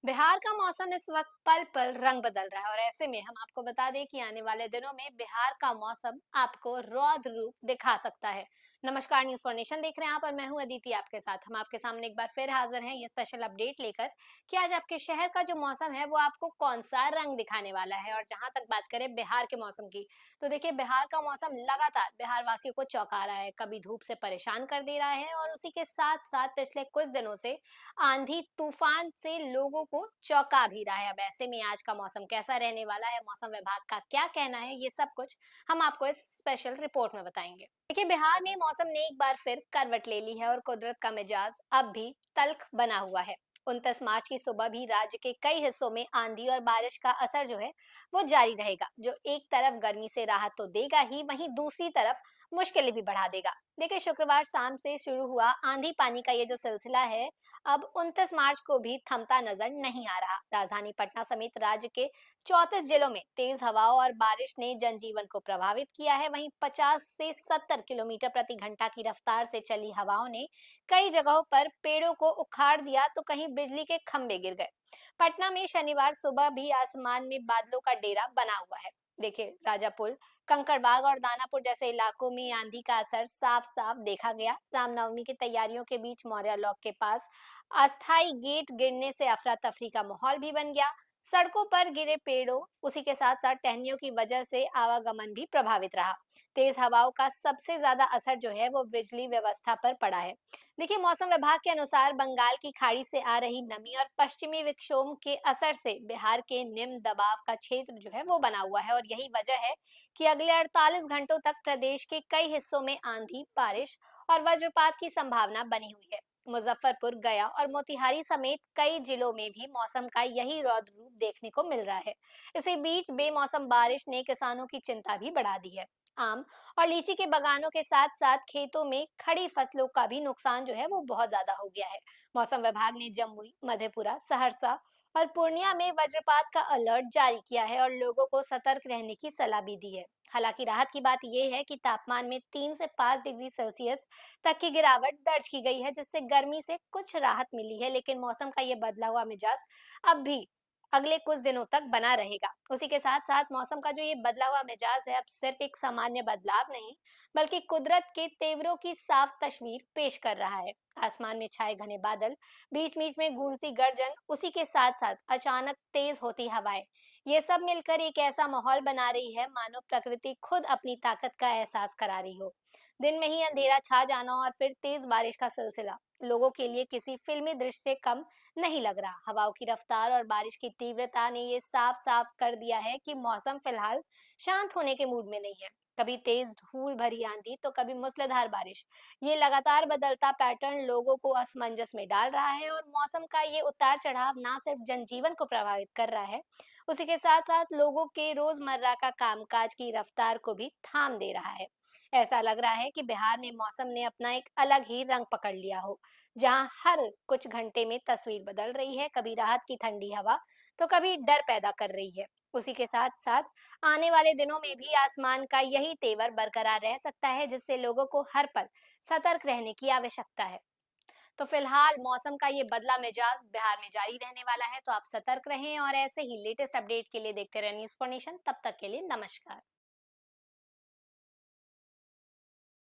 बिहार का मौसम इस वक्त पल पल रंग बदल रहा है और ऐसे में हम आपको बता दें कि आने वाले दिनों में बिहार का मौसम आपको रौद्र रूप दिखा सकता है। नमस्कार, न्यूज फॉर नेशन देख रहे हैं आप और मैं हूं अदिति आपके साथ। हम आपके सामने एक बार फिर हाजिर हैं ये स्पेशल अपडेट लेकर कि आज आपके शहर का जो मौसम है वो आपको कौन सा रंग दिखाने वाला है। और जहां तक बात करें बिहार के मौसम की, तो देखिए बिहार का मौसम लगातार बिहार वासियों को चौंका रहा है, कभी धूप से परेशान कर दे रहा है और उसी के साथ साथ पिछले कुछ दिनों से आंधी तूफान से लोगों को चौंका भी रहा है। अब ऐसे में आज का मौसम कैसा रहने वाला है, मौसम विभाग का क्या कहना है, ये सब कुछ हम आपको इस स्पेशल रिपोर्ट में बताएंगे। देखिए बिहार में मौसम ने एक बार फिर करवट ले ली है और कुदरत का मिजाज अब भी तल्ख बना हुआ है। 29 मार्च की सुबह भी राज्य के कई हिस्सों में आंधी और बारिश का असर जो है वो जारी रहेगा, जो एक तरफ गर्मी से राहत तो देगा ही, वहीं दूसरी तरफ मुश्किलें भी बढ़ा देगा। देखिए शुक्रवार शाम से शुरू हुआ आंधी पानी का ये जो सिलसिला है, अब 29 मार्च को भी थमता नजर नहीं आ रहा। राजधानी पटना समेत राज्य के 34 जिलों में तेज हवाओं और बारिश ने जनजीवन को प्रभावित किया है। वहीं 50 से 70 किलोमीटर प्रति घंटा की रफ्तार से चली हवाओं ने कई जगहों पर पेड़ों को उखाड़ दिया तो कहीं बिजली के खंभे गिर गए। पटना में शनिवार सुबह भी आसमान में बादलों का डेरा बना हुआ है। देखिए राजापुर, कंकड़बाग और दानापुर जैसे इलाकों में आंधी का असर साफ साफ देखा गया। रामनवमी की तैयारियों के बीच मौर्य लॉक के पास अस्थाई गेट गिरने से अफरा तफरी का माहौल भी बन गया। सड़कों पर गिरे पेड़ों, उसी के साथ साथ टहनियों की वजह से आवागमन भी प्रभावित रहा। तेज हवाओं का सबसे ज्यादा असर जो है वो बिजली व्यवस्था पर पड़ा है। देखिए मौसम विभाग के अनुसार बंगाल की खाड़ी से आ रही नमी और पश्चिमी विक्षोभ के असर से बिहार के निम्न दबाव का क्षेत्र जो है वो बना हुआ है और यही वजह है कि अगले 48 घंटों तक प्रदेश के कई हिस्सों में आंधी, बारिश और वज्रपात की संभावना बनी हुई है। मुजफ्फरपुर, गया और मोतिहारी समेत कई जिलों में भी मौसम का यही रौद्र रूप देखने को मिल रहा है। इसी बीच बेमौसम बारिश ने किसानों की चिंता भी बढ़ा दी है। आम और लीची के बागानों के साथ साथ खेतों में खड़ी फसलों का भी नुकसान जो है वो बहुत ज्यादा हो गया है। मौसम विभाग ने जमुई, मधेपुरा, सहरसा और पूर्णिया में वज्रपात का अलर्ट जारी किया है और लोगों को सतर्क रहने की सलाह भी दी है। हालांकि राहत की बात यह है कि तापमान में 3 से 5 डिग्री सेल्सियस तक की गिरावट दर्ज की गई है, जिससे गर्मी से कुछ राहत मिली है। लेकिन मौसम का ये बदला हुआ मिजाज अब भी अगले कुछ दिनों तक बना रहेगा। उसी के साथ साथ मौसम का जो ये बदला हुआ मिजाज है अब सिर्फ एक सामान्य बदलाव नहीं, बल्कि कुदरत के तेवरों की साफ तस्वीर पेश कर रहा है। आसमान में छाए घने बादल, बीच बीच में गूंजती गर्जन, उसी के साथ साथ अचानक तेज होती हवाएं, ये सब मिलकर एक ऐसा माहौल बना रही है मानो प्रकृति खुद अपनी ताकत का एहसास करा रही हो। दिन में ही अंधेरा छा जाना और फिर तेज बारिश का सिलसिला लोगों के लिए किसी फिल्मी दृश्य से कम नहीं लग रहा। हवाओं की रफ्तार और बारिश की तीव्रता ने ये साफ साफ कर दिया है कि मौसम फिलहाल शांत होने के मूड में नहीं है। कभी तेज धूल भरी आंधी तो कभी मूसलाधार बारिश, ये लगातार बदलता पैटर्न लोगों को असमंजस में डाल रहा है और मौसम का ये उतार चढ़ाव ना सिर्फ जनजीवन को प्रभावित कर रहा है, उसी के साथ साथ लोगों के रोजमर्रा का कामकाज की रफ्तार को भी थाम दे रहा है। ऐसा लग रहा है कि बिहार में मौसम ने अपना एक अलग ही रंग पकड़ लिया हो, जहां हर कुछ घंटे में तस्वीर बदल रही है, कभी राहत की ठंडी हवा तो कभी डर पैदा कर रही है। उसी के साथ साथ आने वाले दिनों में भी आसमान का यही तेवर बरकरार रह सकता है, जिससे लोगों को हर पल सतर्क रहने की आवश्यकता है। तो फिलहाल मौसम का ये बदला मिजाज बिहार में जारी रहने वाला है, तो आप सतर्क रहें और ऐसे ही लेटेस्ट अपडेट के लिए देखते रहें न्यूज फॉर नेशन। तब तक के लिए नमस्कार।